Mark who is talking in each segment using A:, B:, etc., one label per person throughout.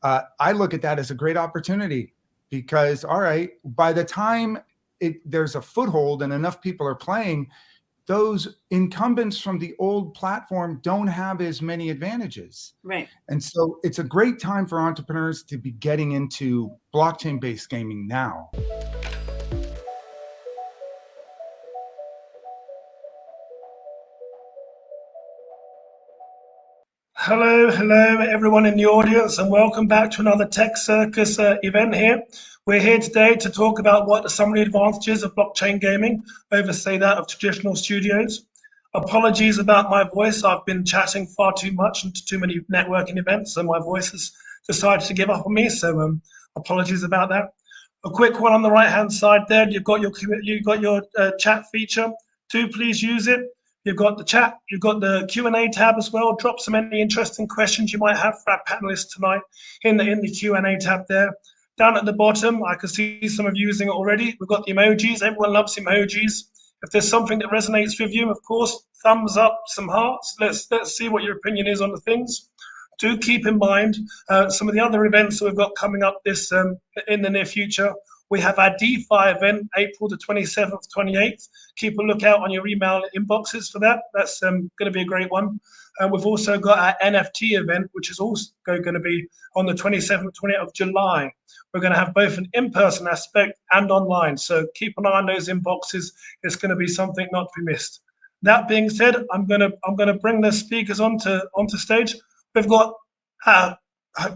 A: I look at that as a great opportunity because, all right, by the time there's a foothold and enough people are playing, those incumbents from the old platform don't have as many advantages.
B: Right.
A: And so it's a great time for entrepreneurs to be getting into blockchain-based gaming now.
C: Hello everyone in the audience, and welcome back to another Tech Circus event here. We're here today to talk about what are some of the advantages of blockchain gaming over, say, that of traditional studios. Apologies about my voice. I've been chatting far too much and to too many networking events, and my voice has decided to give up on me, so apologies about that. A quick one on the right-hand side there, you've got your chat feature. Do please use it. You've got the chat, you've got the Q&A tab as well. Drop some any interesting questions you might have for our panelists tonight in the Q&A tab there. Down at the bottom, I can see some of you using it already. We've got the emojis. Everyone loves emojis. If there's something that resonates with you, of course, thumbs up, some hearts. Let's see what your opinion is on the things. Do keep in mind some of the other events that we've got coming up this in the near future. We have our DeFi event, April the 27th, 28th. Keep a lookout on your email inboxes for that. That's going to be a great one. We've also got our NFT event, which is also going to be on the 27th, 28th of July. We're going to have both an in-person aspect and online. So keep an eye on those inboxes. It's going to be something not to be missed. That being said, I'm going to bring the speakers onto stage. We've got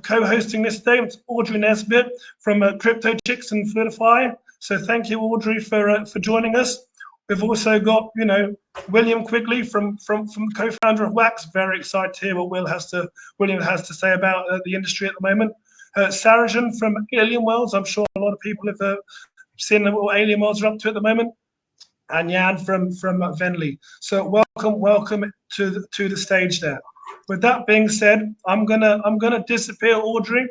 C: co-hosting this day, it's Audrey Nesbitt from CryptoChicks and Flirtify. So thank you, Audrey, for joining us. We've also got, William Quigley from co-founder of Wax. Very excited to hear what William has to say about the industry at the moment. Sarojini from Alien Worlds. I'm sure a lot of people have seen what Alien Worlds are up to at the moment. And Jan from Venly. So welcome to the stage there. With that being said, I'm gonna disappear, Audrey.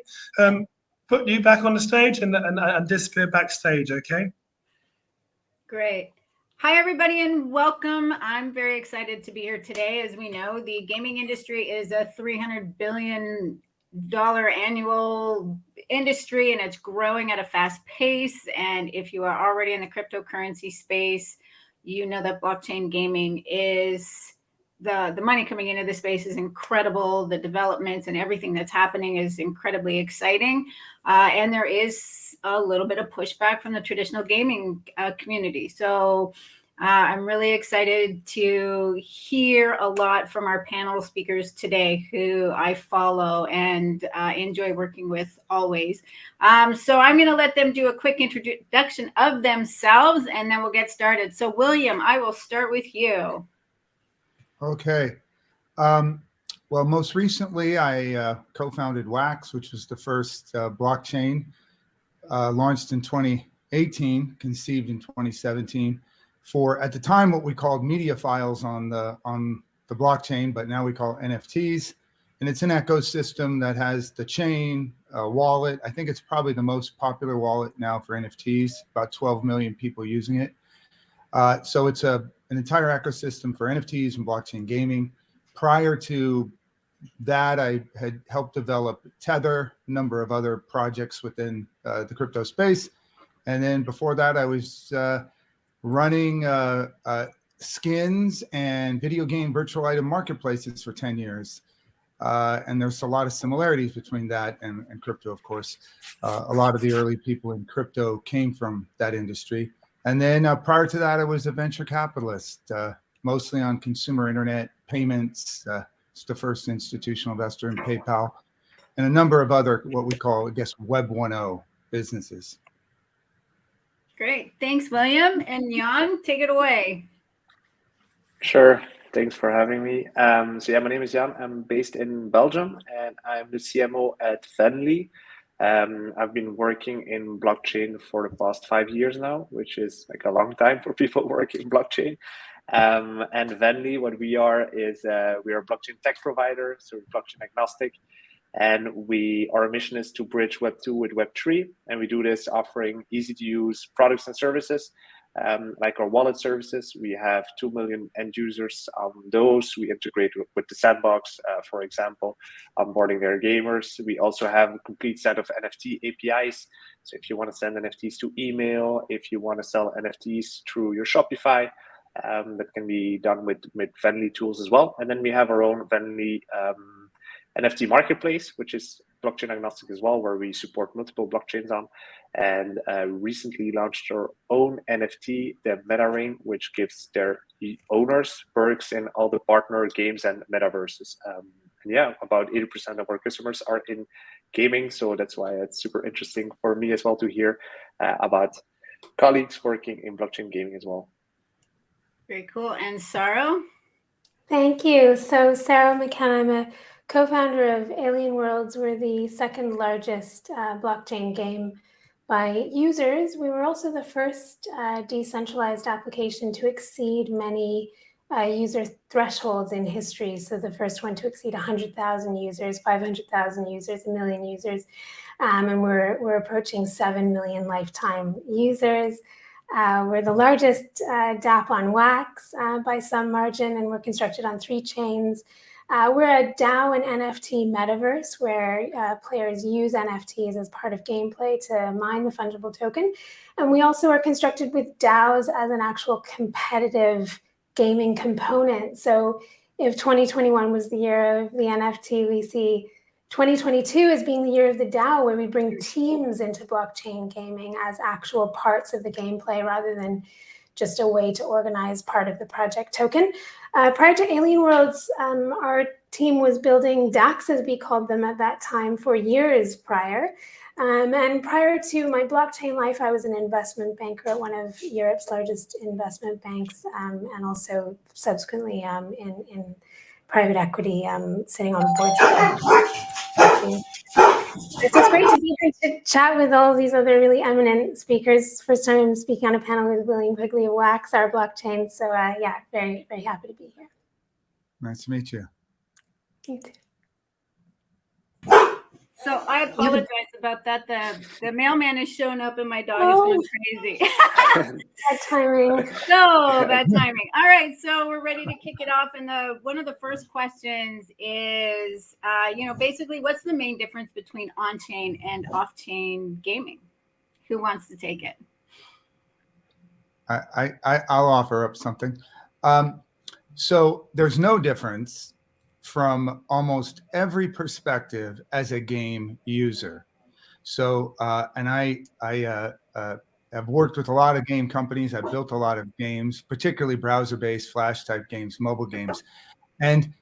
C: Put you back on the stage and disappear backstage, okay?
B: Great. Hi, everybody, and welcome. I'm very excited to be here today. As we know, the gaming industry is a $300 billion annual industry, and it's growing at a fast pace. And if you are already in the cryptocurrency space, you know that blockchain gaming is the money coming into the space is incredible. The developments and everything that's happening is incredibly exciting. And there is a little bit of pushback from the traditional gaming community. So I'm really excited to hear a lot from our panel speakers today, who I follow and enjoy working with always. So I'm going to let them do a quick introduction of themselves, and then we'll get started. So William, I will start with you.
A: Okay. Well, most recently, I co-founded Wax, which was the first blockchain launched in 2018, conceived in 2017, for, at the time, what we called media files on the blockchain, but now we call NFTs. And it's an ecosystem that has the chain, wallet. I think it's probably the most popular wallet now for NFTs, about 12 million people using it. So it's an entire ecosystem for NFTs and blockchain gaming. Prior to that, I had helped develop Tether, a number of other projects within the crypto space. And then before that, I was running skins and video game virtual item marketplaces for 10 years. And there's a lot of similarities between that and crypto, of course. A lot of the early people in crypto came from that industry. And then prior to that, I was a venture capitalist, mostly on consumer internet payments. It's the first institutional investor in PayPal, and a number of other what we call, I guess, Web 1.0 businesses.
B: Great. Thanks, William. And Jan, take it away.
D: Sure. Thanks for having me. So yeah, my name is Jan. I'm based in Belgium, and I'm the CMO at Fanley. I've been working in blockchain for the past 5 years now, which is like a long time for people working in blockchain. And Venly, what we are is we are a blockchain tech provider, so we're blockchain agnostic. And our mission is to bridge Web 2 with Web 3. And we do this offering easy to use products and services like our wallet services. We have 2 million end users on those. We integrate with the sandbox, for example, onboarding their gamers. We also have a complete set of NFT APIs. So if you want to send NFTs to email, if you want to sell NFTs through your Shopify, that can be done with Venly tools as well. And then we have our own Venly NFT marketplace, which is blockchain agnostic as well, where we support multiple blockchains on, and recently launched our own NFT, the MetaRing, which gives their owners perks in all the partner games and metaverses. And yeah, about 80% of our customers are in gaming, so that's why it's super interesting for me as well to hear about colleagues working in blockchain gaming as well.
B: Very cool. And Saro?
E: Thank you. So Sarah McCann, I'm a co-founder of Alien Worlds. We're the second largest blockchain game by users. We were also the first decentralized application to exceed many user thresholds in history. So the first one to exceed 100,000 users, 500,000 users, 1 million users. And we're approaching 7 million lifetime users. We're the largest DApp on Wax by some margin, and we're constructed on 3 chains. We're a DAO and NFT metaverse where players use NFTs as part of gameplay to mine the fungible token. And we also are constructed with DAOs as an actual competitive gaming component. So if 2021 was the year of the NFT, we see 2022 as being the year of the DAO, where we bring teams into blockchain gaming as actual parts of the gameplay rather than just a way to organize part of the project token. Prior to Alien Worlds, our team was building DACs, as we called them at that time, for years prior. And prior to my blockchain life, I was an investment banker at one of Europe's largest investment banks, and also subsequently in private equity, sitting on boards. It's just great to be here to chat with all these other really eminent speakers. First time I'm speaking on a panel with William Quigley of Wax, our blockchain. So yeah, very, very happy to be here.
A: Nice to meet you.
E: You too.
B: So I apologize about that. The mailman is showing up and my dog is going crazy.
E: Bad timing.
B: So bad timing. All right, so we're ready to kick it off. And one of the first questions is, basically, what's the main difference between on-chain and off-chain gaming? Who wants to take it?
A: I'll offer up something. So there's no difference from almost every perspective as a game user. So, and I have worked with a lot of game companies. I've built a lot of games, particularly browser-based Flash type games, mobile games. And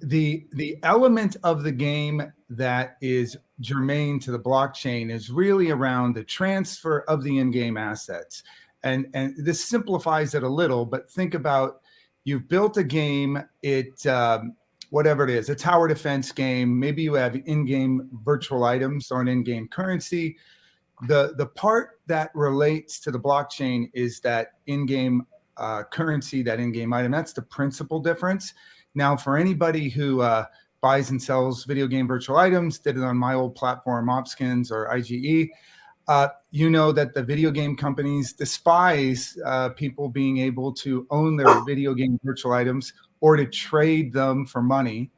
A: the element of the game that is germane to the blockchain is really around the transfer of the in-game assets. And this simplifies it a little, but think about, you've built a game, whatever it is, a tower defense game, maybe you have in-game virtual items or an in-game currency. The part that relates to the blockchain is that in-game currency, that in-game item. That's the principal difference. Now, for anybody who buys and sells video game virtual items, did it on my old platform, Opskins or IGE, you know that the video game companies despise people being able to own their video game virtual items or to trade them for money.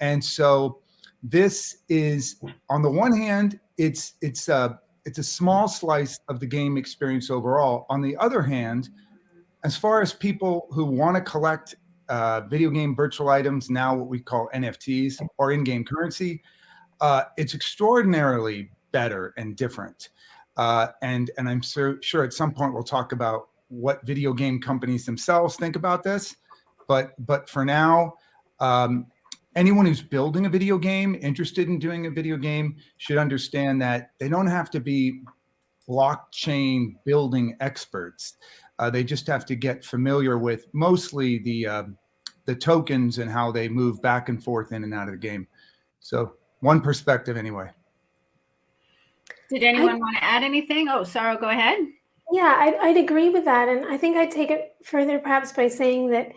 A: And so this is, on the one hand, it's a small slice of the game experience overall. On the other hand, as far as people who want to collect video game virtual items, now what we call NFTs or in-game currency, it's extraordinarily better and different. And I'm sure at some point we'll talk about what video game companies themselves think about this. But for now, anyone who's building a video game, interested in doing a video game, should understand that they don't have to be blockchain building experts. They just have to get familiar with mostly the tokens and how they move back and forth in and out of the game. So one perspective anyway.
B: Did anyone want to add anything? Oh, Sarah, go ahead.
E: Yeah, I'd agree with that. And I think I'd take it further perhaps by saying that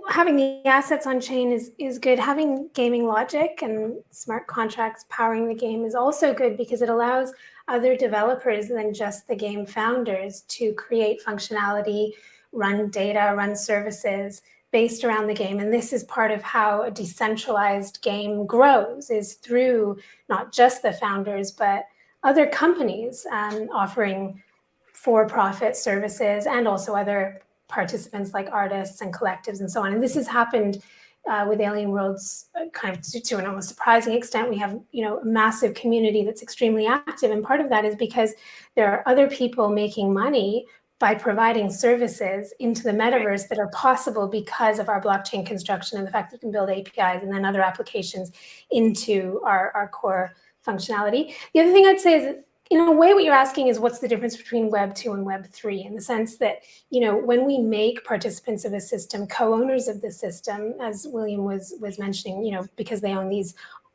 E: having the assets on chain is good. Having gaming logic and smart contracts powering the game is also good because it allows other developers than just the game founders to create functionality, run data, run services based around the game. And this is part of how a decentralized game grows, is through not just the founders, but other companies offering for-profit services and also other participants like artists and collectives and so on. And this has happened with Alien Worlds kind of to an almost surprising extent. We have, a massive community that's extremely active. And part of that is because there are other people making money by providing services into the metaverse that are possible because of our blockchain construction and the fact that you can build APIs and then other applications into our core functionality. The other thing I'd say is that, in a way, what you're asking is what's the difference between Web 2 and Web 3, in the sense that, when we make participants of a system co-owners of the system, as William was mentioning, because they own these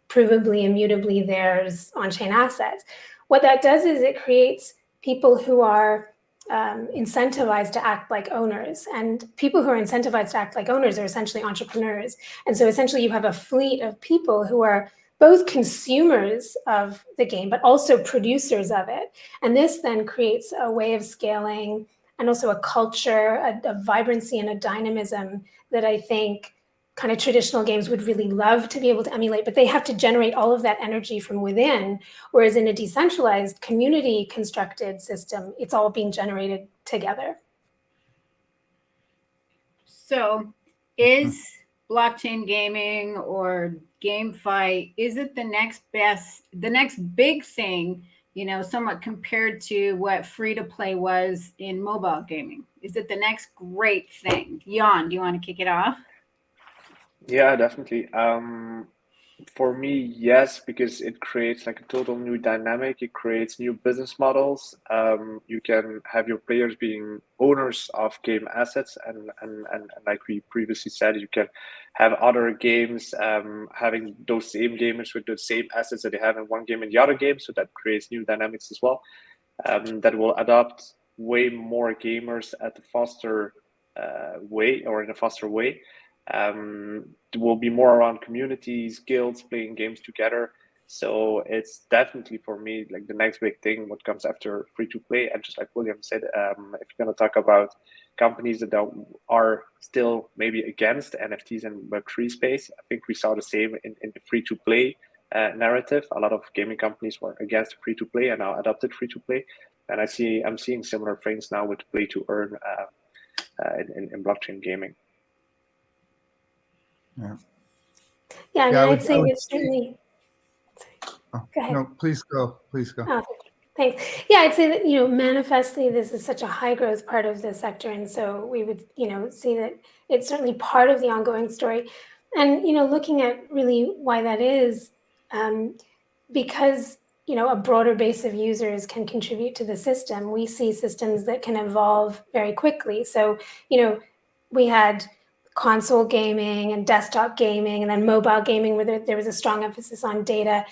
E: provably, immutably theirs on-chain assets, what that does is it creates people who are incentivized to act like owners. And people who are incentivized to act like owners are essentially entrepreneurs. And so essentially you have a fleet of people who are both consumers of the game, but also producers of it. And this then creates a way of scaling and also a culture, a vibrancy and a dynamism that I think kind of traditional games would really love to be able to emulate, but they have to generate all of that energy from within. Whereas in a decentralized, community constructed system, it's all being generated together.
B: So is blockchain gaming or GameFi, is it the next big thing, somewhat compared to what free-to-play was in mobile gaming? Is it the next great thing? Jan, do you want to kick it off?
D: Yeah, definitely. For me, yes, because it creates like a total new dynamic. It creates new business models. You can have your players being owners of game assets, and like we previously said, you can have other games having those same gamers with the same assets that they have in one game and the other game. So that creates new dynamics as well. That will adopt way more gamers at a faster way, or in a faster way. There will be more around communities, guilds, playing games together. So it's definitely, for me, like the next big thing, what comes after free to play. And just like William said, if you're going to talk about companies that are still maybe against NFTs and Web3 space, I think we saw the same in the free to play narrative. A lot of gaming companies were against free to play and now adopted free to play. And I'm seeing similar things now with play to earn in blockchain gaming.
A: Yeah.
E: Yeah, I mean, I'd say that certainly. Go ahead.
A: No, please go.
E: Oh, thanks. Yeah, I'd say that, manifestly, this is such a high growth part of the sector. And so we would, see that it's certainly part of the ongoing story. And, looking at really why that is, because, a broader base of users can contribute to the system, we see systems that can evolve very quickly. So, we had console gaming and desktop gaming, and then mobile gaming, where there was a strong emphasis on data.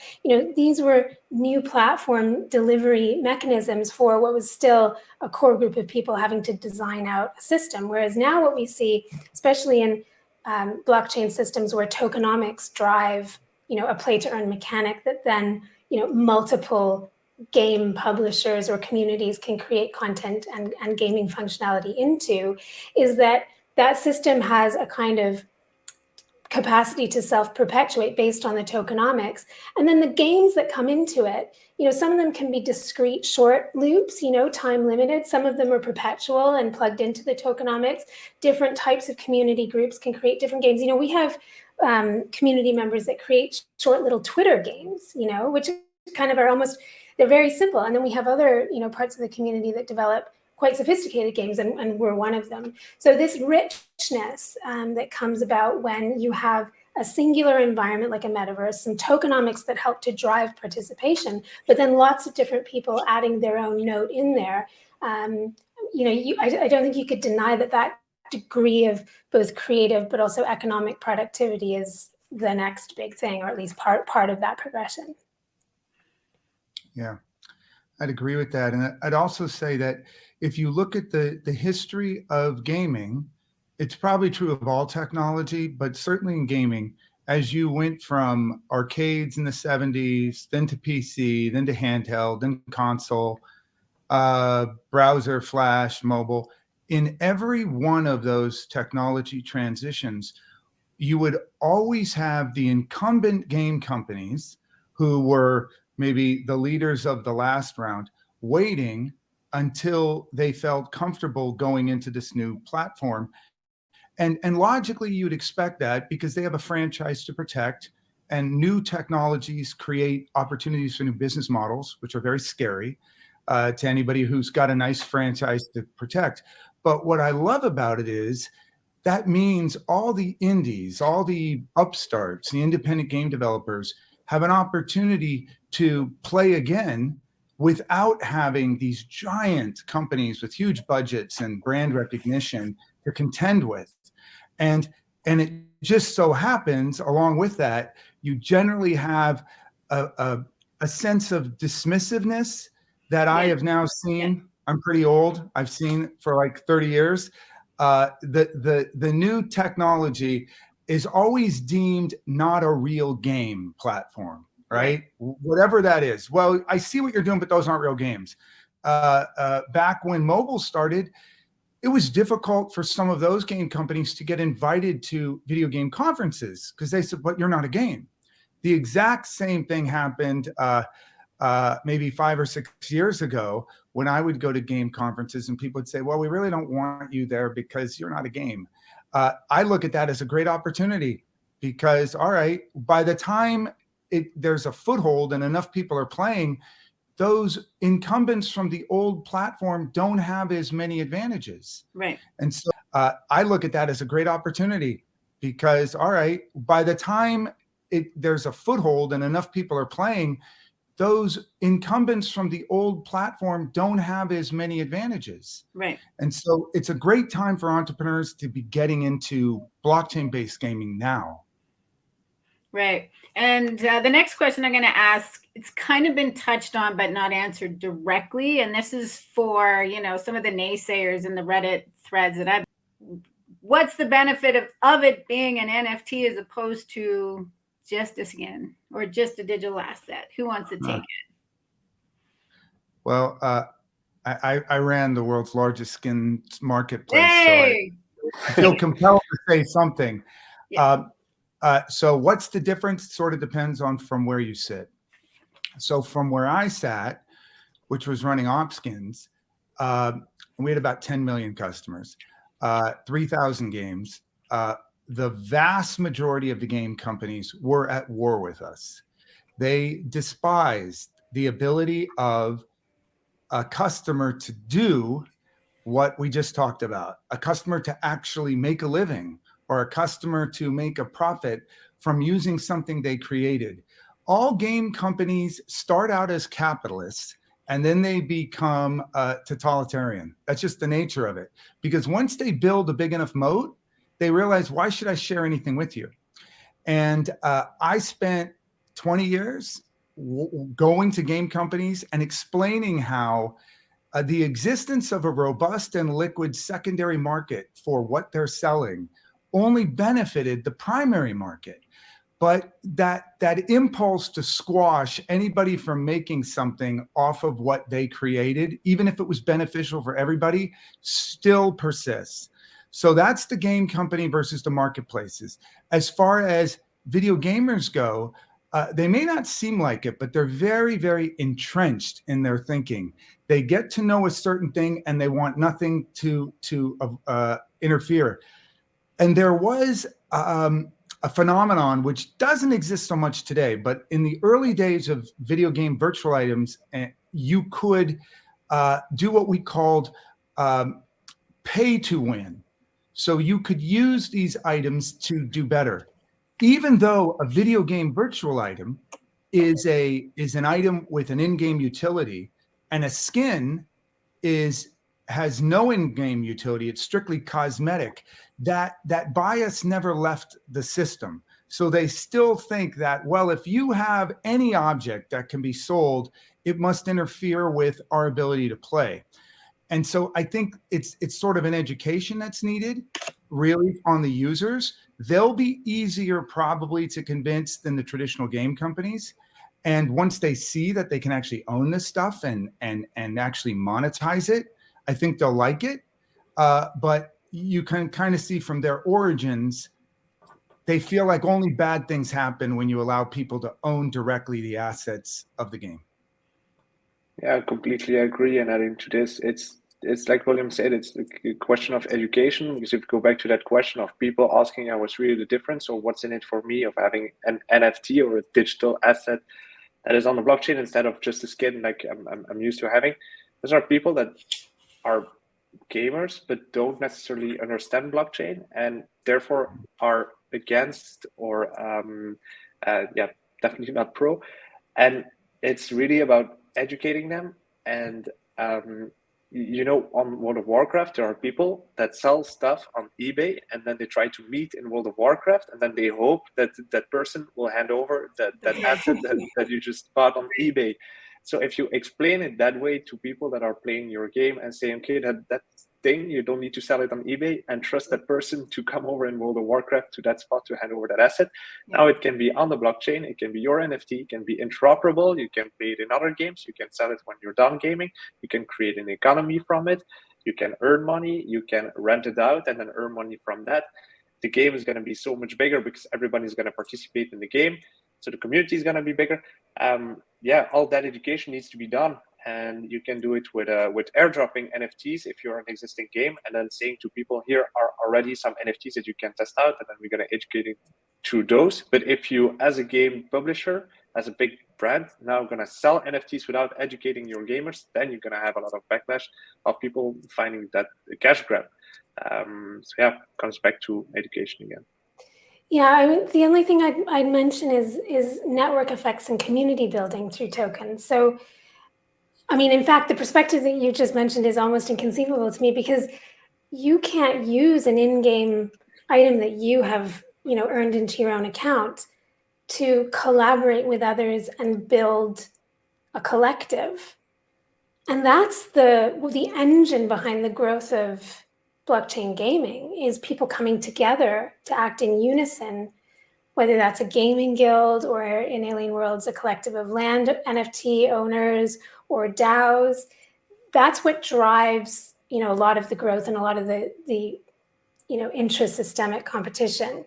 E: These were new platform delivery mechanisms for what was still a core group of people having to design out a system. Whereas now what we see, especially in blockchain systems where tokenomics drive, a play to earn mechanic that then, multiple game publishers or communities can create content and gaming functionality into, is that system has a kind of capacity to self-perpetuate based on the tokenomics. And then the games that come into it, some of them can be discrete short loops, time limited. Some of them are perpetual and plugged into the tokenomics. Different types of community groups can create different games. We have community members that create short little Twitter games, which kind of are almost, they're very simple. And then we have other, parts of the community that develop quite sophisticated games, and we're one of them. So this richness that comes about when you have a singular environment like a metaverse, some tokenomics that help to drive participation, but then lots of different people adding their own note in there. I don't think you could deny that degree of both creative but also economic productivity is the next big thing, or at least part of that progression.
A: Yeah, I'd agree with that. And I'd also say that if you look at the history of gaming, it's probably true of all technology, but certainly in gaming, as you went from arcades in the 70s, then to PC, then to handheld, then console, browser, flash, mobile, in every one of those technology transitions, you would always have the incumbent game companies who were maybe the leaders of the last round waiting until they felt comfortable going into this new platform. And logically, you'd expect that because they have a franchise to protect, and new technologies create opportunities for new business models, which are very scary to anybody who's got a nice franchise to protect. But what I love about it is that means all the indies, all the upstarts, the independent game developers have an opportunity to play again without having these giant companies with huge budgets and brand recognition to contend with. And it just so happens, along with that, you generally have a sense of dismissiveness that I have now seen. I'm pretty old. I've seen for like 30 years. The new technology is always deemed not a real game platform, right? Whatever that is. Well, I see what you're doing, but those aren't real games. Back when mobile started, it was difficult for some of those game companies to get invited to video game conferences because they said, but you're not a game. The exact same thing happened maybe 5 or 6 years ago when I would go to game conferences and people would say, well, we really don't want you there because you're not a game. I look at that as a great opportunity because, all right, by the time there's a foothold and enough people are playing, those incumbents from the old platform don't have as many advantages.
B: Right.
A: And so I look at that as a great opportunity because, all right, by the time there's a foothold and enough people are playing, those incumbents from the old platform don't have as many advantages.
B: Right.
A: And so it's a great time for entrepreneurs to be getting into blockchain-based gaming now.
B: Right. And the next question I'm going to ask, it's kind of been touched on, but not answered directly. And this is for, some of the naysayers in the Reddit threads that what's the benefit of it being an NFT as opposed to just a skin or just a digital asset? Who wants to take it?
A: Well, I ran the world's largest skin marketplace.
B: Hey!
A: So I feel compelled to say something.
B: Yeah.
A: So what's the difference? Sort of depends on from where you sit. So from where I sat, which was running OpSkins, we had about 10 million customers, 3,000 games. The vast majority of the game companies were at war with us. They despised the ability of a customer to do what we just talked about, a customer to actually make a living, or a customer to make a profit from using something they created. All game companies start out as capitalists and then they become totalitarian. That's just the nature of it. Because once they build a big enough moat, they realize, why should I share anything with you? And I spent 20 years going to game companies and explaining how the existence of a robust and liquid secondary market for what they're selling only benefited the primary market. But that impulse to squash anybody from making something off of what they created, even if it was beneficial for everybody, still persists. So that's the game company versus the marketplaces. As far as video gamers go, they may not seem like it, but they're very, very entrenched in their thinking. They get to know a certain thing and they want nothing to interfere. And there was a phenomenon which doesn't exist so much today, but in the early days of video game virtual items, you could do what we called pay to win. So you could use these items to do better. Even though a video game virtual item is an item with an in-game utility, and a skin has no in-game utility, it's strictly cosmetic, that bias never left the system. So they still think that, well, if you have any object that can be sold, it must interfere with our ability to play. And so I think it's sort of an education that's needed, really, on the users. They'll be easier probably to convince than the traditional game companies. And once they see that they can actually own this stuff and actually monetize it, I think they'll like it. But you can kind of see from their origins, they feel like only bad things happen when you allow people to own directly the assets of the game.
D: Yeah, I completely agree. And adding to this, it's like William said, it's a question of education. Because if you go back to that question of people asking, what's really the difference, or what's in it for me of having an NFT or a digital asset that is on the blockchain instead of just a skin like I'm used to having. Those are people that are gamers but don't necessarily understand blockchain and therefore are against or definitely not pro. And it's really about educating them. And on World of Warcraft, there are people that sell stuff on eBay and then they try to meet in World of Warcraft and then they hope that that person will hand over that asset that you just bought on eBay. So if you explain it that way to people that are playing your game and say, okay, that thing, you don't need to sell it on eBay and trust that person to come over in World of Warcraft to that spot to hand over that asset. Yeah. Now it can be on the blockchain, it can be your NFT, it can be interoperable, you can play it in other games, you can sell it when you're done gaming, you can create an economy from it, you can earn money, you can rent it out and then earn money from that. The game is going to be so much bigger because everybody's going to participate in the game. So the community is going to be bigger. All that education needs to be done. And you can do it with airdropping NFTs if you're an existing game, and then saying to people, here are already some NFTs that you can test out, and then we're going to educate you through those. But if you, as a game publisher, as a big brand, now going to sell NFTs without educating your gamers, then you're going to have a lot of backlash of people finding that a cash grab. Comes back to education again.
E: Yeah, I mean, the only thing I'd mention is network effects and community building through tokens. So, I mean, in fact, the perspective that you just mentioned is almost inconceivable to me because you can't use an in-game item that you have, earned into your own account to collaborate with others and build a collective. And that's the engine behind the growth of blockchain gaming is people coming together to act in unison, whether that's a gaming guild or in Alien Worlds, a collective of land NFT owners or DAOs. That's what drives, a lot of the growth and a lot of the intra-systemic competition.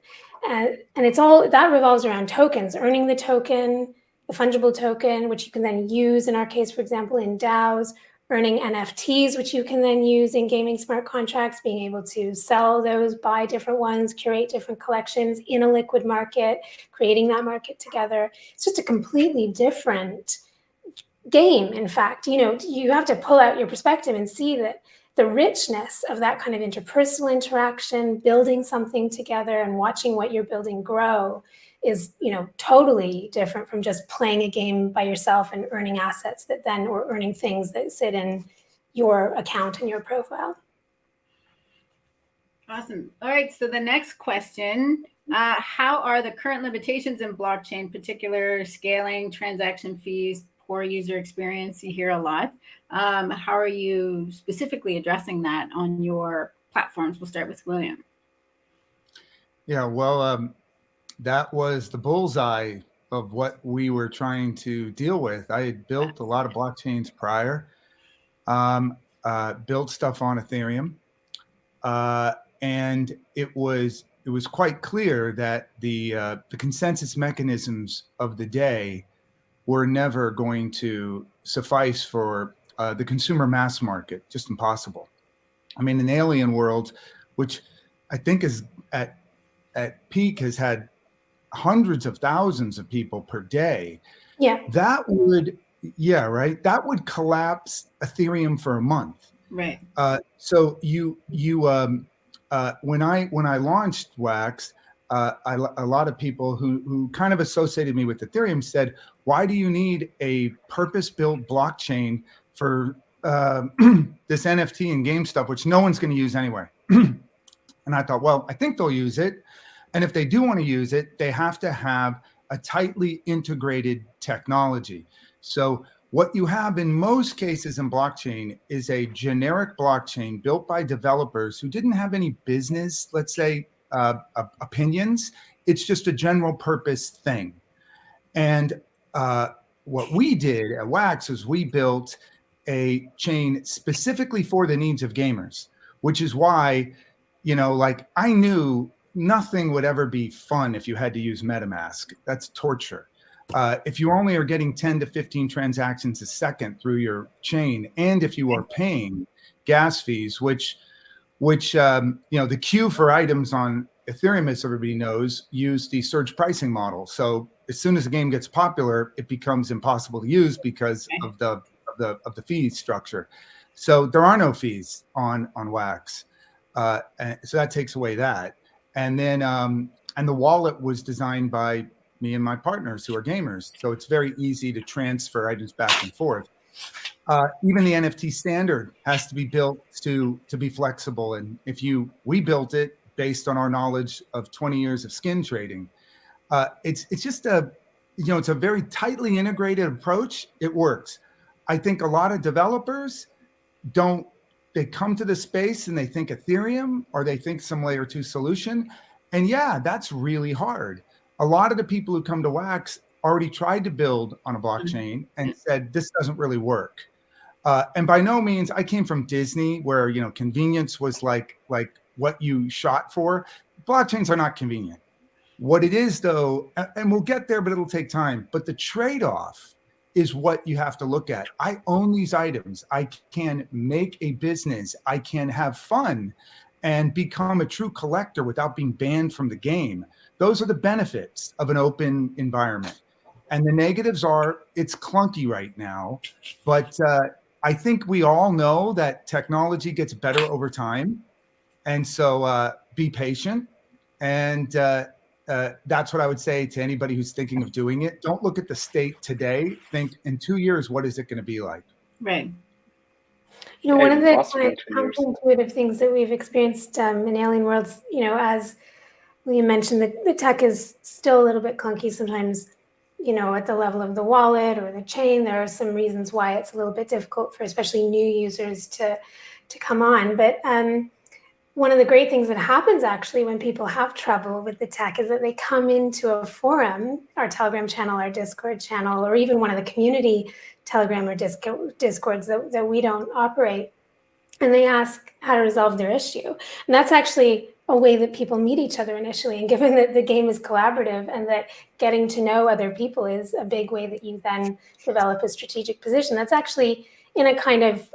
E: And it's all, that revolves around tokens, earning the token, the fungible token, which you can then use, in our case, for example, in DAOs, earning NFTs, which you can then use in gaming smart contracts, being able to sell those, buy different ones, curate different collections in a liquid market, creating that market together. It's just a completely different game, in fact. You have to pull out your perspective and see that the richness of that kind of interpersonal interaction, building something together and watching what you're building grow is, totally different from just playing a game by yourself and earning assets that then, or earning things that sit in your account and your profile.
B: Awesome. All right. So the next question, how are the current limitations in blockchain, particular scaling, transaction fees, poor user experience? You hear a lot. How are you specifically addressing that on your platforms? We'll start with William.
A: Yeah, well, that was the bullseye of what we were trying to deal with. I had built a lot of blockchains prior, built stuff on Ethereum, and it was quite clear that the consensus mechanisms of the day were never going to suffice for the consumer mass market. Just impossible. I mean, in Alien Worlds, which I think is at peak has had hundreds of thousands of people per day.
E: Yeah.
A: That would collapse Ethereum for a month.
B: Right.
A: So when I launched Wax, a lot of people who kind of associated me with Ethereum said, why do you need a purpose-built blockchain for this NFT and game stuff, which no one's going to use anyway? And I thought, well, I think they'll use it. And if they do want to use it, they have to have a tightly integrated technology. So What you have in most cases in blockchain is a generic blockchain built by developers who didn't have any business, let's say, opinions. It's just a general purpose thing. And what we did at Wax is we built a chain specifically for the needs of gamers, which is why, like I knew nothing would ever be fun if you had to use MetaMask. That's torture. If you only are getting 10 to 15 transactions a second through your chain, and if you are paying gas fees, which the queue for items on Ethereum, as everybody knows, use the surge pricing model. So as soon as the game gets popular, it becomes impossible to use because of the fee structure. So there are no fees on Wax, and so that takes away that. And then and the wallet was designed by me and my partners who are gamers, so it's very easy to transfer items back and forth. Even the NFT standard has to be built to be flexible, and we built it based on our knowledge of 20 years of skin trading. It's just it's a very tightly integrated approach. It works. I think a lot of developers they come to the space and they think Ethereum or they think some layer 2 solution, and yeah, that's really hard. A lot of the people who come to Wax already tried to build on a blockchain and said this doesn't really work. And by no means, I came from Disney, where convenience was like what you shot for. Blockchains are not convenient. What it is, though, and we'll get there, but it'll take time. But the trade-off is what you have to look at. I own these items. I can make a business. I can have fun and become a true collector without being banned from the game. Those are the benefits of an open environment. And the negatives are it's clunky right now, but I think we all know that technology gets better over time. And so be patient. And that's what I would say to anybody who's thinking of doing it. Don't look at the state today. Think in 2 years, what is it going to be like?
B: Right.
E: One of the counterintuitive things that we've experienced in Alien Worlds, as Liam mentioned, the tech is still a little bit clunky sometimes, at the level of the wallet or the chain. There are some reasons why it's a little bit difficult for especially new users to come on. But one of the great things that happens actually when people have trouble with the tech is that they come into a forum, our Telegram channel, our Discord channel, or even one of the community Telegram or Discords that we don't operate, and they ask how to resolve their issue. And that's actually a way that people meet each other initially. And given that the game is collaborative and that getting to know other people is a big way that you then develop a strategic position, that's actually in a kind of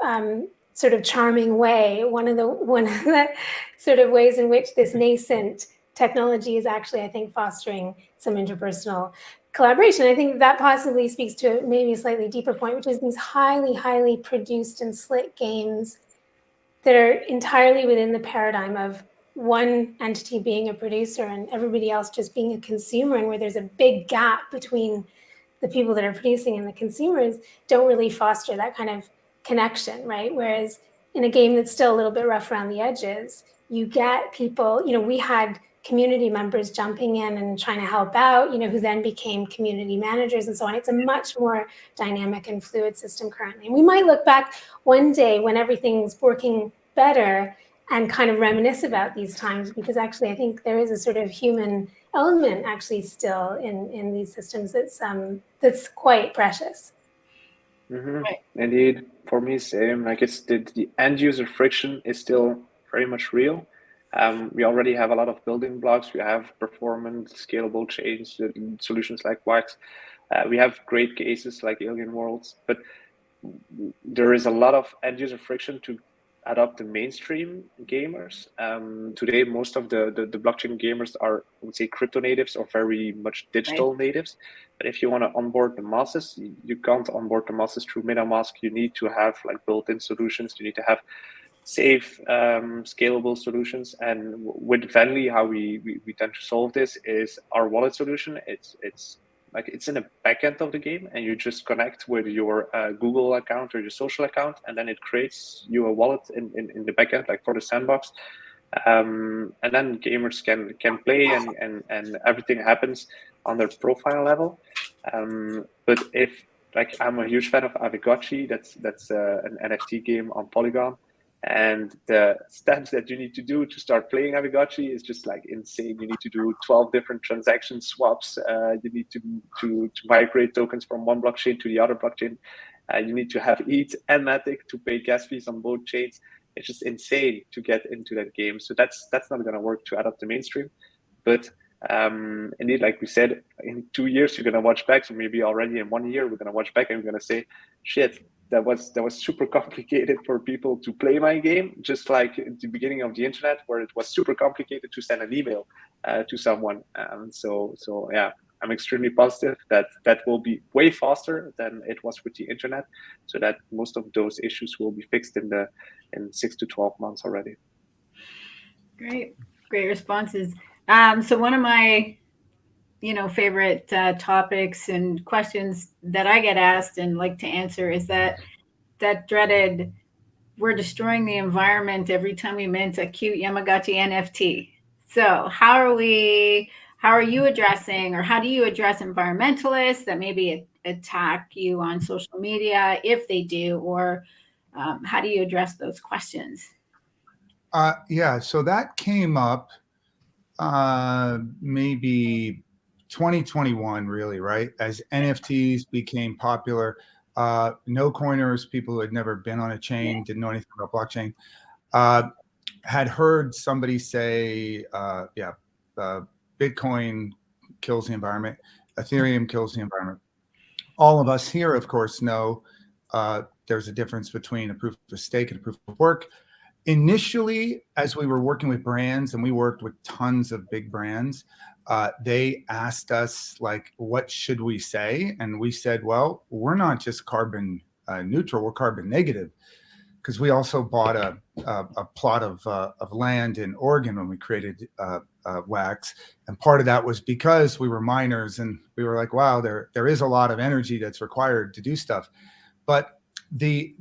E: sort of charming way, one of the sort of ways in which this nascent technology is actually, I think, fostering some interpersonal collaboration. I think that possibly speaks to maybe a slightly deeper point, which is these highly, highly produced and slick games that are entirely within the paradigm of one entity being a producer and everybody else just being a consumer, and where there's a big gap between the people that are producing and the consumers, don't really foster that kind of connection, right? Whereas in a game that's still a little bit rough around the edges, you get people, we had community members jumping in and trying to help out, who then became community managers and so on. It's a much more dynamic and fluid system currently. And we might look back one day when everything's working better and kind of reminisce about these times, because actually I think there is a sort of human element actually still in these systems that's quite precious.
D: Mm-hmm. Right. Indeed, for me, same. Like it's the end user friction is still very much real. We already have a lot of building blocks. We have performant, scalable chains, solutions like Wax. We have great cases like Alien Worlds, but there is a lot of end user friction to adopt the mainstream gamers. Today, most of the blockchain gamers are, I would say, crypto natives or very much digital natives. But if you want to onboard the masses, you can't onboard the masses through MetaMask. You need to have like built-in solutions. You need to have safe, scalable solutions. And with Venly, how we tend to solve this is our wallet solution. It's in the backend of the game, and you just connect with your Google account or your social account, and then it creates you a wallet in the backend, like for the sandbox. And then gamers can play and everything happens on their profile level. But if like I'm a huge fan of Aavegotchi. That's an NFT game on Polygon, and the steps that you need to do to start playing Aavegotchi is just like insane. You need to do 12 different transaction swaps. You need to migrate tokens from one blockchain to the other blockchain. You need to have ETH and Matic to pay gas fees on both chains. It's just insane to get into that game. So that's not going to work to adapt the mainstream. But indeed, like we said, in 2 years you're going to watch back. So maybe already in 1 year we're going to watch back and we're going to say, shit, that was super complicated for people to play my game. Just like at the beginning of the internet, where it was super complicated to send an email to someone. So yeah. I'm extremely positive that will be way faster than it was with the internet, so that most of those issues will be fixed in 6 to 12 months already.
B: Great responses. So one of my, favorite topics and questions that I get asked and like to answer is that dreaded, we're destroying the environment every time we mint a cute Yamagata NFT. So how are you addressing, or how do you address environmentalists that maybe attack you on social media, if they do, or how do you address those questions?
A: Yeah, so that came up maybe 2021, really, right? As NFTs became popular, no coiners, people who had never been on a chain, didn't know anything about blockchain, had heard somebody say, Bitcoin kills the environment, Ethereum kills the environment. All of us here, of course, know there's a difference between a proof of stake and a proof of work. Initially, as we were working with brands, and we worked with tons of big brands, they asked us, like, what should we say? And we said, well, we're not just carbon neutral, we're carbon negative. Because we also bought a plot of land in Oregon when we created Wax, and part of that was because we were miners, and we were like, wow, there is a lot of energy that's required to do stuff. But the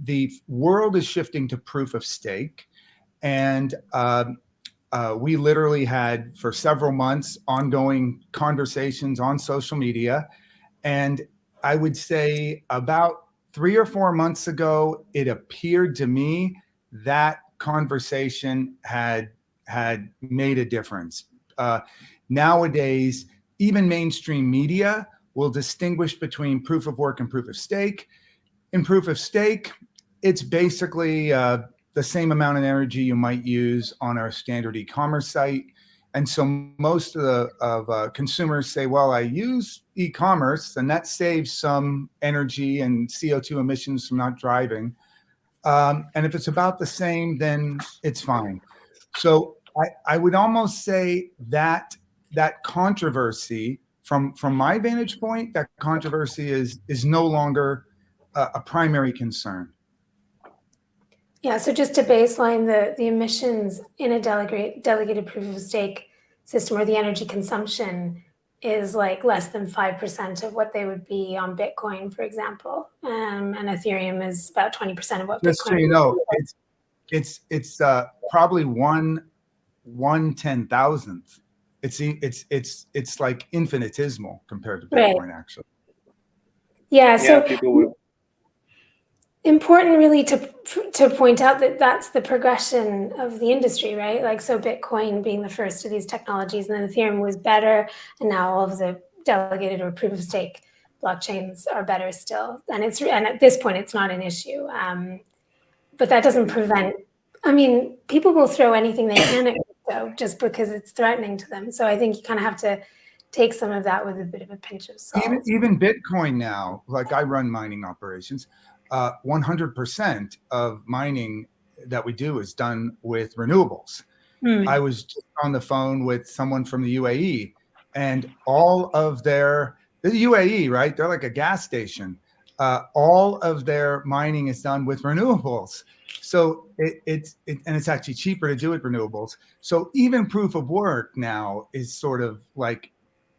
A: world is shifting to proof of stake, and we literally had for several months ongoing conversations on social media, and I would say about 3 or 4 months ago, it appeared to me that conversation had made a difference. Nowadays, even mainstream media will distinguish between proof of work and proof of stake. In proof of stake, it's basically the same amount of energy you might use on our standard e-commerce site. And so most of consumers say, well, I use e-commerce and that saves some energy and CO2 emissions from not driving. And if it's about the same, then it's fine. So I would almost say that controversy, from my vantage point, that controversy is no longer a primary concern.
E: Yeah, so just to baseline the emissions in a delegated proof of stake system, where the energy consumption is like less than 5% of what they would be on Bitcoin, for example, and Ethereum is about 20% of what
A: Just
E: Bitcoin.
A: So you know, it's probably 1/10,000th. It's like infinitesimal compared to Bitcoin, right. Actually.
E: Yeah, so
D: people will.
E: Important really to point out that that's the progression of the industry, right? Like, so Bitcoin being the first of these technologies, and then Ethereum was better, and now all of the delegated or proof of stake blockchains are better still. And at this point, it's not an issue. But that doesn't prevent, people will throw anything they can at crypto just because it's threatening to them. So I think you kind of have to take some of that with a bit of a pinch of salt.
A: Even Bitcoin now, like I run mining operations, 100% of mining that we do is done with renewables. I was just on the phone with someone from the UAE, and all of the UAE, right? They're like a gas station. All of their mining is done with renewables. So it's actually cheaper to do with renewables. So even proof of work now is sort of like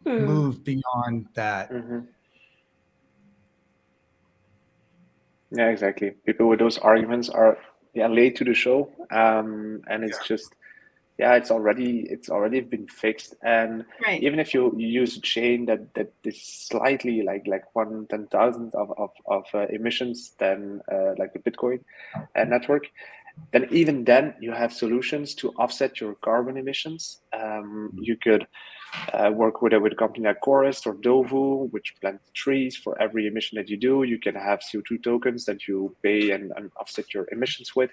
A: moved beyond that.
D: Mm-hmm. Yeah, exactly. People with those arguments are late to the show, and it's just yeah, it's already been fixed. And
B: Right.
D: even if you use a chain that is slightly like 1/10,000th of emissions than like the Bitcoin network, then even then you have solutions to offset your carbon emissions. You could work with a company like Chorus or Dovu, which plant trees for every emission that you do. You can have CO2 tokens that you pay and offset your emissions with.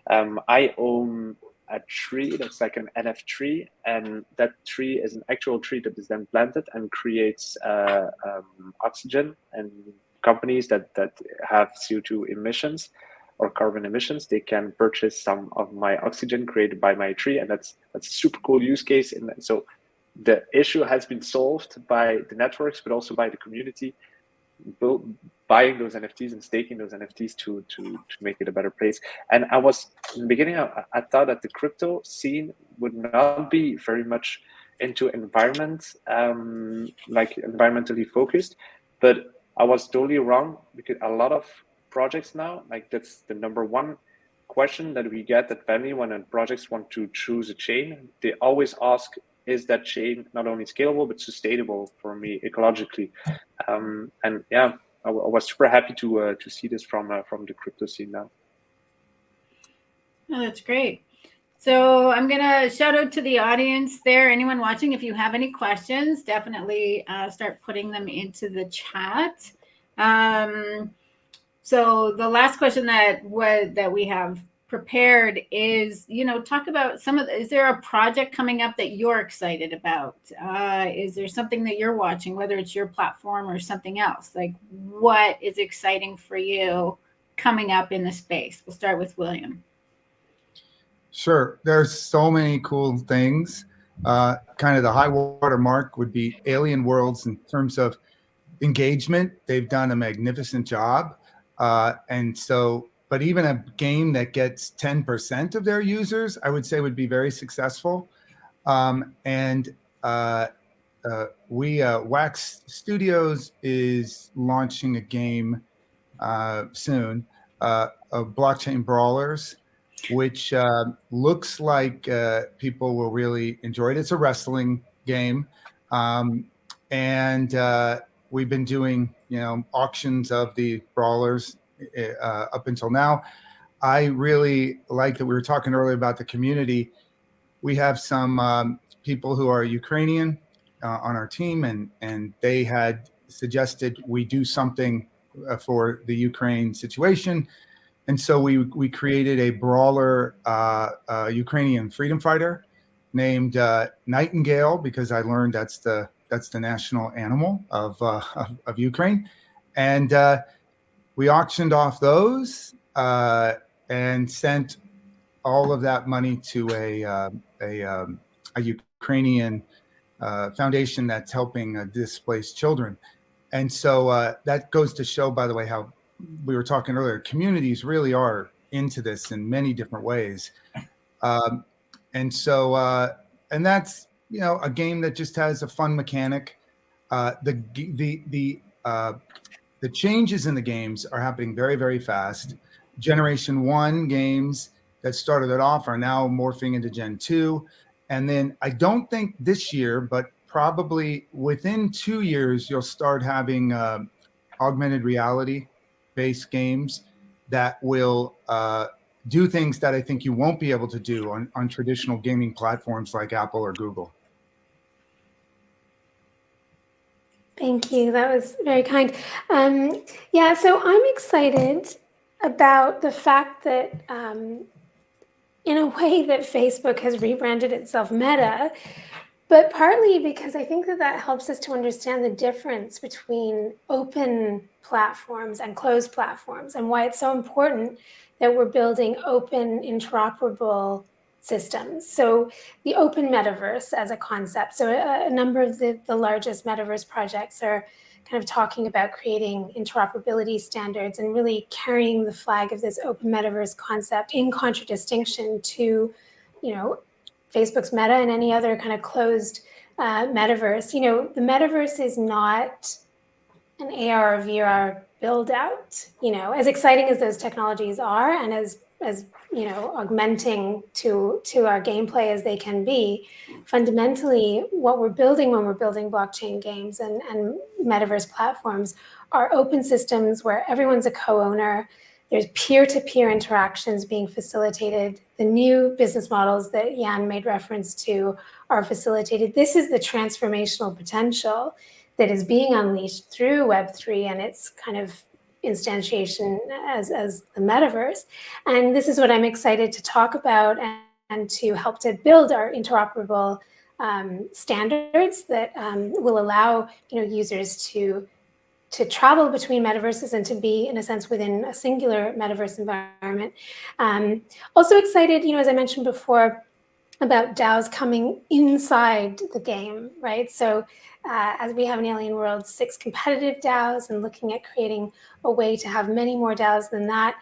D: I own a tree that's like an NF tree, and that tree is an actual tree that is then planted and creates oxygen. And companies that have CO2 emissions or carbon emissions, they can purchase some of my oxygen created by my tree, and that's a super cool use case. And so the issue has been solved by the networks, but also by the community buying those NFTs and staking those NFTs to make it a better place. And I was in the beginning, I thought that the crypto scene would not be very much into environment, like environmentally focused, but I was totally wrong, because a lot of projects now, like that's the number one question that we get at Venly when projects want to choose a chain. They always ask, is that chain not only scalable but sustainable for me ecologically? And yeah, I was super happy to see this from the crypto scene now.
B: Oh, that's great. So I'm going to shout out to the audience there. Anyone watching, if you have any questions, definitely start putting them into the chat. So the last question that we have prepared is, talk about is there a project coming up that you're excited about? Is there something that you're watching, whether it's your platform or something else? Like, what is exciting for you coming up in the space? We'll start with William.
A: Sure. There's so many cool things. Kind of the high water mark would be Alien Worlds in terms of engagement. They've done a magnificent job. But even a game that gets 10% of their users, I would say would be very successful. Wax Studios is launching a game soon of blockchain brawlers, which looks like people will really enjoy it. It's a wrestling game. We've been doing, auctions of the brawlers up until now. I really like that we were talking earlier about the community. We have some people who are Ukrainian on our team, and they had suggested we do something for the Ukraine situation. And so we created a brawler, Ukrainian freedom fighter named Nightingale, because I learned that's the national animal of Ukraine. And we auctioned off those and sent all of that money to a Ukrainian foundation that's helping displaced children. And so that goes to show, by the way, how we were talking earlier, communities really are into this in many different ways. And that's, a game that just has a fun mechanic. The changes in the games are happening very, very fast. Generation 1 games that started it off are now morphing into Gen 2. And then I don't think this year, but probably within 2 years, you'll start having augmented reality based games that will do things that I think you won't be able to do on traditional gaming platforms like Apple or Google.
E: Thank you. That was very kind. So I'm excited about the fact that in a way that Facebook has rebranded itself Meta, but partly because I think that helps us to understand the difference between open platforms and closed platforms, and why it's so important that we're building open, interoperable systems. So the open metaverse as a concept. So a number of the largest metaverse projects are kind of talking about creating interoperability standards and really carrying the flag of this open metaverse concept in contradistinction to, Facebook's Meta and any other kind of closed metaverse. The metaverse is not an AR or VR build out. As exciting as those technologies are, and as augmenting to our gameplay as they can be. Fundamentally, what we're building when we're building blockchain games and metaverse platforms are open systems where everyone's a co-owner. There's peer-to-peer interactions being facilitated. The new business models that Jan made reference to are facilitated. This is the transformational potential that is being unleashed through Web3 and its kind of instantiation as the metaverse. And this is what I'm excited to talk about and to help to build our interoperable standards that will allow users to travel between metaverses and to be, in a sense, within a singular metaverse environment. Also excited, as I mentioned before, about DAOs coming inside the game, right? So as we have in Alien Worlds, 6 competitive DAOs, and looking at creating a way to have many more DAOs than that,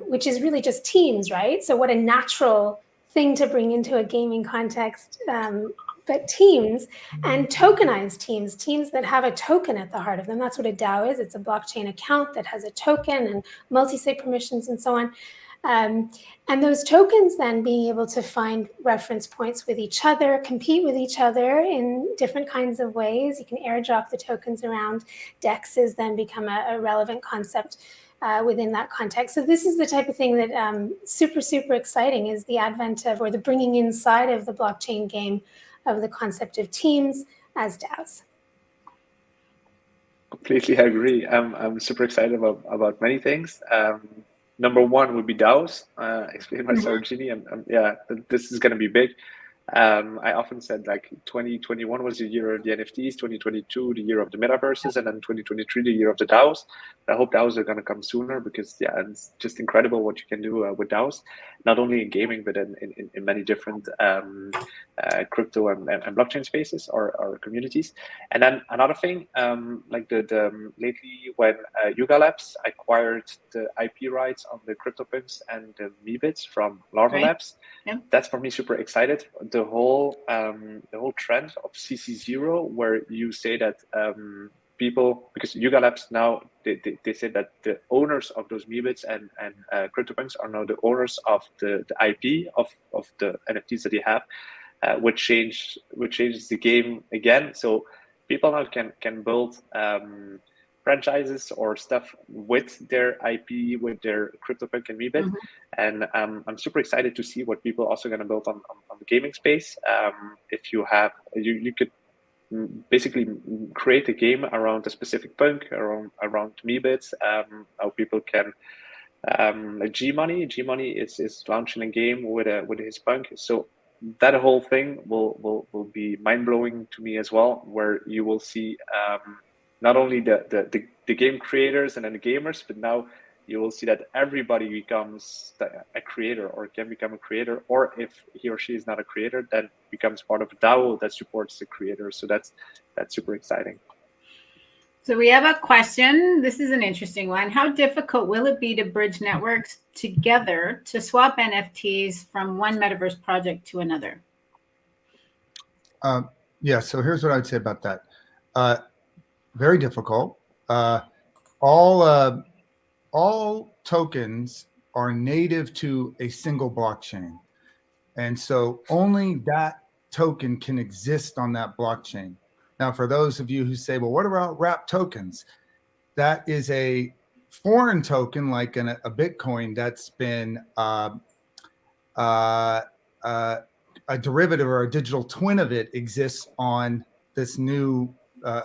E: which is really just teams, right? So what a natural thing to bring into a gaming context, but teams and tokenized teams that have a token at the heart of them. That's what a DAO is. It's a blockchain account that has a token and multi-sig permissions and so on. And those tokens then being able to find reference points with each other, compete with each other in different kinds of ways. You can airdrop the tokens around. DEXs then become a relevant concept within that context. So this is the type of thing that super, super exciting, is the advent of, or the bringing inside of the blockchain game of the concept of teams as DAOs.
D: Completely agree. I'm super excited about many things. Number one would be DAOs, explained by Sarojini, and yeah, this is going to be big. I often said, like, 2021 was the year of the NFTs, 2022 the year of the metaverses, and then 2023 the year of the DAOs. I hope DAOs are going to come sooner, because yeah, it's just incredible what you can do with DAOs, not only in gaming but in many different crypto and blockchain spaces or communities. And then another thing, like the lately when Yuga Labs acquired the IP rights on the CryptoPunks and the Meebits from Larva Labs, that's for me super excited. The whole trend of CC0, where you say that people, because Yuga Labs now, they say that the owners of those Meebits and CryptoPunks are now the owners of the IP of the NFTs that they have, which changes the game again. So people now can build franchises or stuff with their IP, with their CryptoPunk and Meebit. And I'm super excited to see what people are also going to build on the gaming space. If you have, you could basically create a game around a specific punk, around Meebits. How people can, G-Money is launching a game with his punk. So that whole thing will be mind-blowing to me as well, where you will see not only the game creators and then the gamers, but now you will see that everybody becomes a creator, or can become a creator, or if he or she is not a creator, then becomes part of a DAO that supports the creator. So that's super exciting.
B: So we have a question. This is an interesting one. How difficult will it be to bridge networks together to swap NFTs from one metaverse project to another?
A: Yeah, so here's what I'd say about that. Very difficult. All tokens are native to a single blockchain. And so only that token can exist on that blockchain. Now, for those of you who say, well, what about wrapped tokens? That is a foreign token, like a Bitcoin, that's been a derivative or a digital twin of it exists on this new,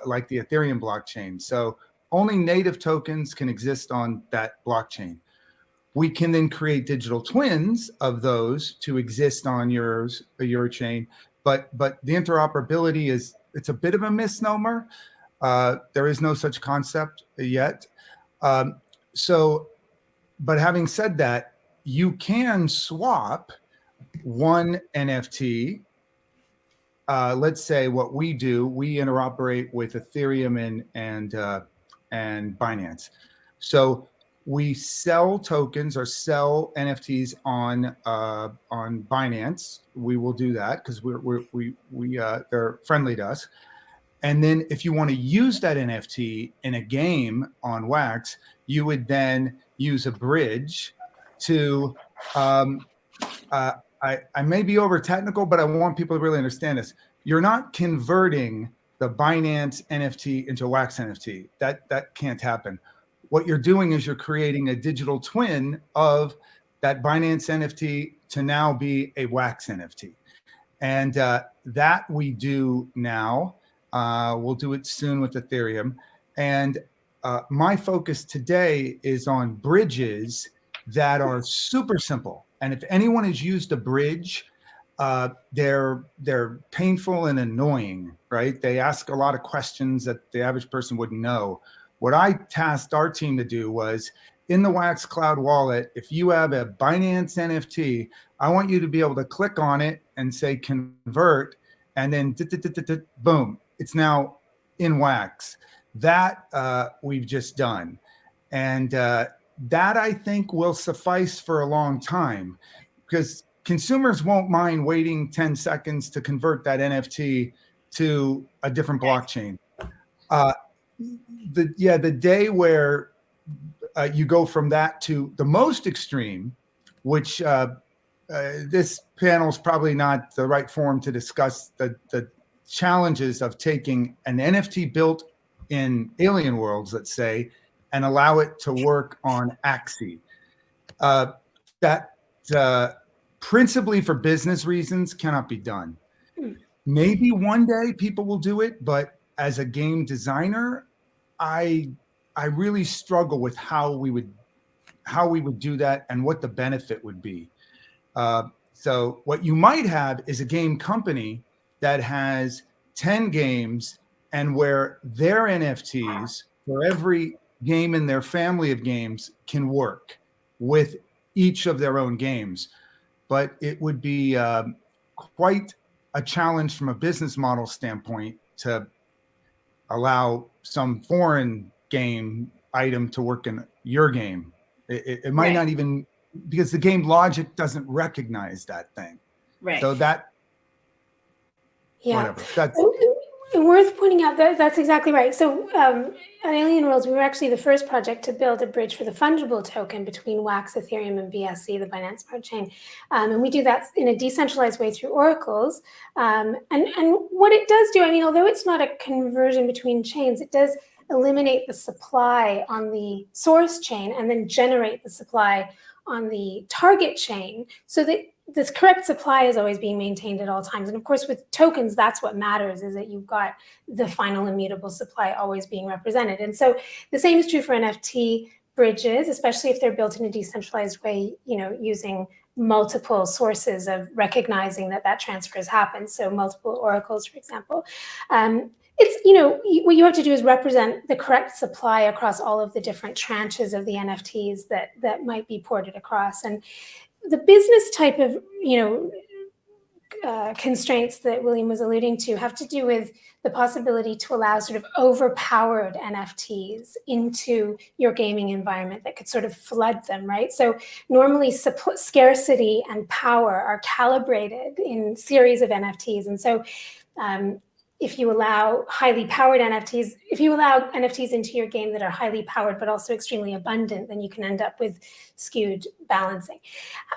A: like the Ethereum blockchain. So only native tokens can exist on that blockchain. We can then create digital twins of those to exist on your chain, but the interoperability it's a bit of a misnomer. There is no such concept yet. But having said that, you can swap one NFT. Let's say what we do, we interoperate with Ethereum and Binance. So we sell tokens or sell NFTs on Binance. We will do that because they're friendly to us. And then if you want to use that NFT in a game on Wax, you would then use a bridge to I may be over technical, but I want people to really understand this. You're not converting the Binance NFT into a Wax NFT. That can't happen. What you're doing is you're creating a digital twin of that Binance NFT to now be a Wax NFT. And that we do now. We'll do it soon with Ethereum. And my focus today is on bridges that are super simple. And if anyone has used a bridge, they're painful and annoying, right? They ask a lot of questions that the average person wouldn't know. What I tasked our team to do was, in the Wax Cloud wallet, if you have a Binance NFT, I want you to be able to click on it and say convert, and then boom, it's now in Wax. That we've just done. And that I think will suffice for a long time, because consumers won't mind waiting 10 seconds to convert that NFT to a different blockchain. The day where you go from that to the most extreme, which this panel is probably not the right forum to discuss the challenges of taking an NFT built in alien worlds, let's say, and allow it to work on Axie. That principally for business reasons cannot be done. Maybe one day people will do it, but as a game designer, I really struggle with how we would do that and what the benefit would be. So what you might have is a game company that has 10 games, and where their NFTs for every game in their family of games can work with each of their own games. But it would be quite a challenge from a business model standpoint to allow some foreign game item to work in your game. It might not even, because the game logic doesn't recognize that thing.
B: Right.
A: So that, whatever. That's
E: worth pointing out that that's exactly right. So at Alien Worlds, we were actually the first project to build a bridge for the fungible token between Wax, Ethereum, and BSC, the Binance Smart Chain. And we do that in a decentralized way through oracles. And what it does do, I mean, although it's not a conversion between chains, it does eliminate the supply on the source chain and then generate the supply on the target chain, so that this correct supply is always being maintained at all times. And of course, with tokens, that's what matters, is that you've got the final immutable supply always being represented. And so the same is true for NFT bridges, especially if they're built in a decentralized way, using multiple sources of recognizing that transfer has happened. So multiple oracles, for example. It's, what you have to do is represent the correct supply across all of the different tranches of the NFTs that might be ported across. And the business type of, constraints that William was alluding to have to do with the possibility to allow sort of overpowered NFTs into your gaming environment that could sort of flood them, right? So normally scarcity and power are calibrated in series of NFTs. And so if you allow highly powered NFTs, if you allow NFTs into your game that are highly powered but also extremely abundant, then you can end up with skewed balancing.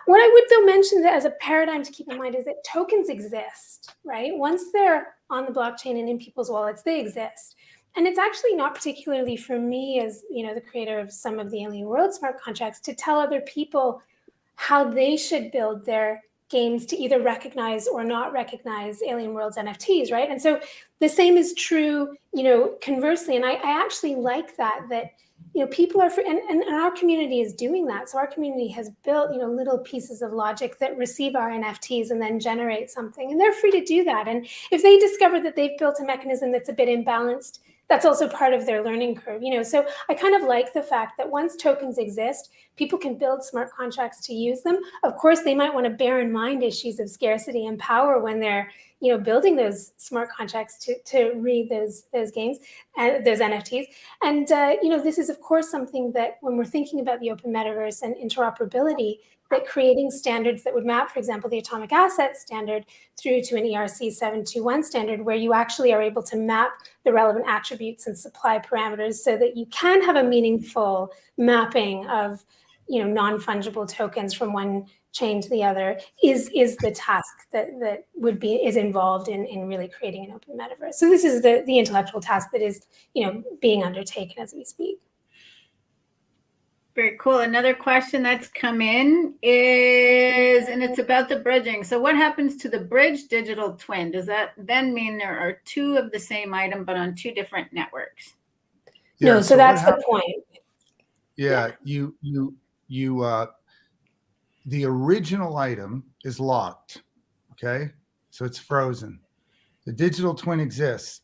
E: What I would though mention that as a paradigm to keep in mind is that tokens exist, right? Once they're on the blockchain and in people's wallets, they exist. And it's actually not particularly for me as, the creator of some of the Alien World smart contracts to tell other people how they should build their games to either recognize or not recognize Alien Worlds NFTs, right? And so the same is true, conversely. And I actually like that people are, and our community is doing that. So our community has built, little pieces of logic that receive our NFTs and then generate something. And they're free to do that. And if they discover that they've built a mechanism that's a bit imbalanced, that's also part of their learning curve, So I kind of like the fact that once tokens exist, people can build smart contracts to use them. Of course, they might want to bear in mind issues of scarcity and power when they're, building those smart contracts to read those games and those NFTs. And, this is, of course, something that when we're thinking about the open metaverse and interoperability, that creating standards that would map, for example, the atomic asset standard through to an ERC 721 standard, where you actually are able to map the relevant attributes and supply parameters so that you can have a meaningful mapping of, non-fungible tokens from one chain to the other is the task that is involved in really creating an open metaverse. So this is the intellectual task that is being undertaken as we speak.
B: Very cool. Another question that's come in is, and it's about the bridging. So what happens to the bridge digital twin? Does that then mean there are two of the same item, but on two different networks?
E: No, so that's the point.
A: Yeah, the original item is locked, okay? So it's frozen. The digital twin exists.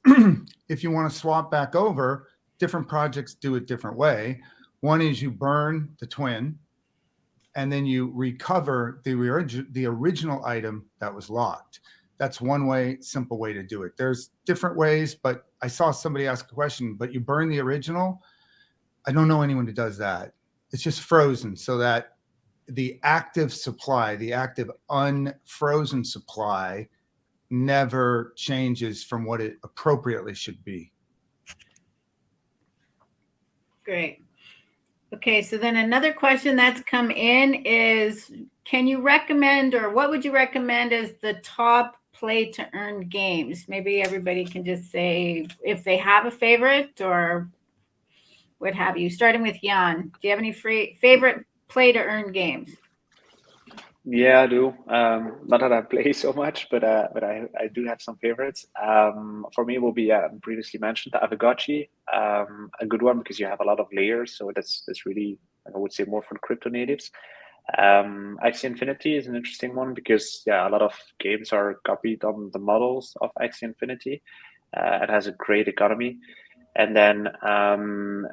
A: If you want to swap back over, different projects do it different way. One is you burn the twin, and then you recover the original item that was locked. That's one way, simple way to do it. There's different ways, but I saw somebody ask a question, but you burn the original? I don't know anyone who does that. It's just frozen so that the active supply, the active unfrozen supply never changes from what it appropriately should be.
B: Great. Okay, so then another question that's come in is, can you recommend, or what would you recommend as the top play to earn games? Maybe everybody can just say if they have a favorite or what have you. Starting with Jan, do you have any favorite play to earn games?
D: Yeah, I do. Not that I play so much, but I do have some favorites. For me, it will be previously mentioned Avigotchi, a good one because you have a lot of layers, so that's really, I would say, more for crypto natives. Axie Infinity is an interesting one because a lot of games are copied on the models of Axie Infinity. It has a great economy. And then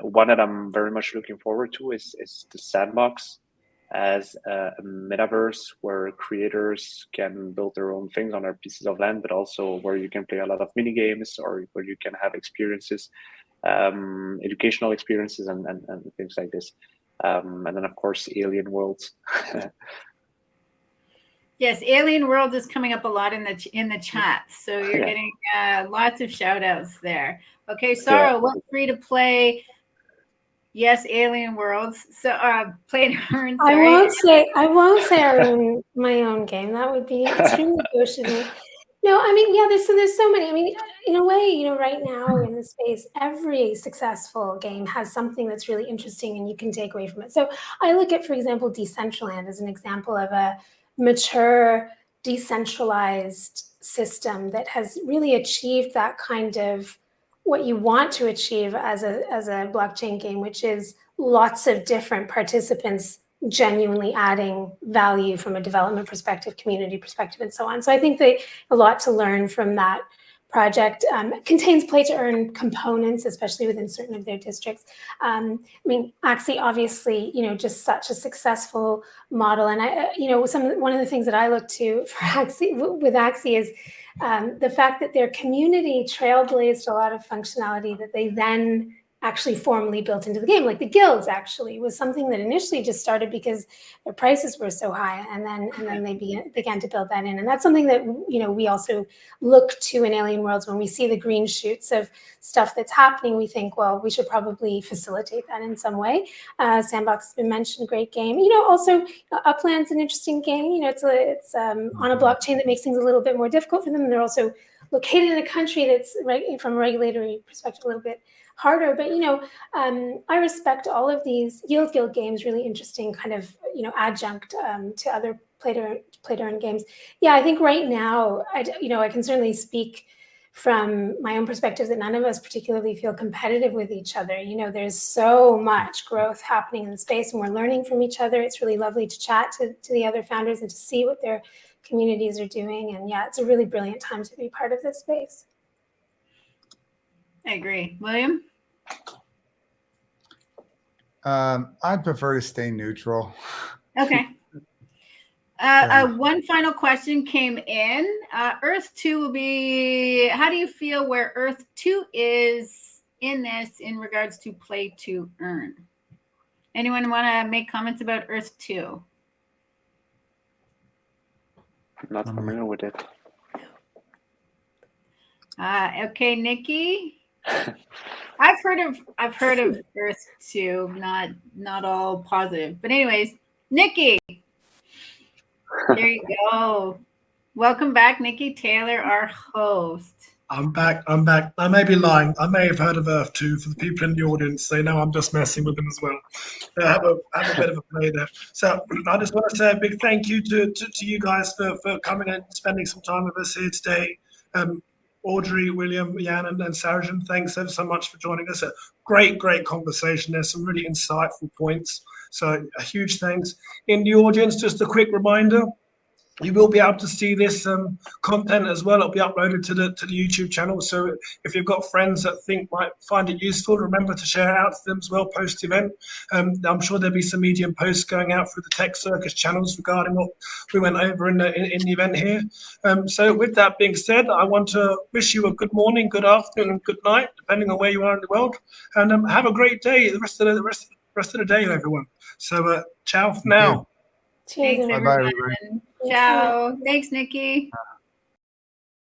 D: one that I'm very much looking forward to is the Sandbox, as a metaverse where creators can build their own things on their pieces of land, but also where you can play a lot of mini games or where you can have experiences, educational experiences and things like this. And then of course, Alien Worlds.
B: Yes, Alien World is coming up a lot in the chat, so you're getting lots of shout outs there. Okay, Sarah, what free to play? Yes, Alien Worlds. So play to earn. Sorry.
E: I won't say I own my own game. That would be extremely gauche of me. No, I mean, there's so many. I mean, in a way, right now in the space, every successful game has something that's really interesting and you can take away from it. So I look at, for example, Decentraland as an example of a mature, decentralized system that has really achieved that kind of what you want to achieve as a blockchain game, which is lots of different participants genuinely adding value from a development perspective, community perspective, and so on. So I think that a lot to learn from that project. Contains play to earn components, especially within certain of their districts. I mean, Axie, obviously, just such a successful model. And one of the things that I look to for Axie is the fact that their community trailblazed a lot of functionality that they then actually formally built into the game. Like the guilds actually was something that initially just started because their prices were so high, and then they began to build that in. And that's something that we also look to in Alien Worlds. When we see the green shoots of stuff that's happening, we think, well, we should probably facilitate that in some way. Sandbox has been mentioned, great game. Also Upland's an interesting game. It's on a blockchain that makes things a little bit more difficult for them. And they're also located in a country that's, from a regulatory perspective, a little bit harder. But I respect all of these Yield Guild games. Really interesting kind of adjunct to other play to earn games. Yeah, I think right now I can certainly speak from my own perspective that none of us particularly feel competitive with each other. There's so much growth happening in the space, and we're learning from each other. It's really lovely to chat to the other founders and to see what their communities are doing. And yeah, it's a really brilliant time to be part of this space.
B: I agree. William?
A: I'd prefer to stay neutral.
B: Okay. One final question came in. Earth 2 will be, how do you feel where Earth 2 is in this in regards to play to earn? Anyone want to make comments about Earth 2?
D: I'm not familiar with it.
B: Okay, Nikki? I've heard of Earth too, not all positive. But anyways, Nikki. There you go. Welcome back, Nikki Taylor, our host.
C: I'm back. I may be lying. I may have heard of Earth too. For the people in the audience, they know I'm just messing with them as well. Have a bit of a play there. So I just want to say a big thank you to you guys for coming and spending some time with us here today. Audrey, William, Jan, and Sarojini, thanks ever so much for joining us. A great conversation. There's some really insightful points. So a huge thanks. In the audience, just a quick reminder, you will be able to see this content as well. It'll be uploaded to the YouTube channel. So if you've got friends that think might find it useful, remember to share it out to them as well post-event. I'm sure there'll be some Medium posts going out through the Tech Circus channels regarding what we went over in the event here. So with that being said, I want to wish you a good morning, good afternoon, and good night, depending on where you are in the world. And have a great day. The rest of the day, everyone. So ciao for now.
E: Cheers.
B: Thanks,
A: Bye-bye,
B: everyone.
A: everybody.
B: Ciao. Thanks, Nikki.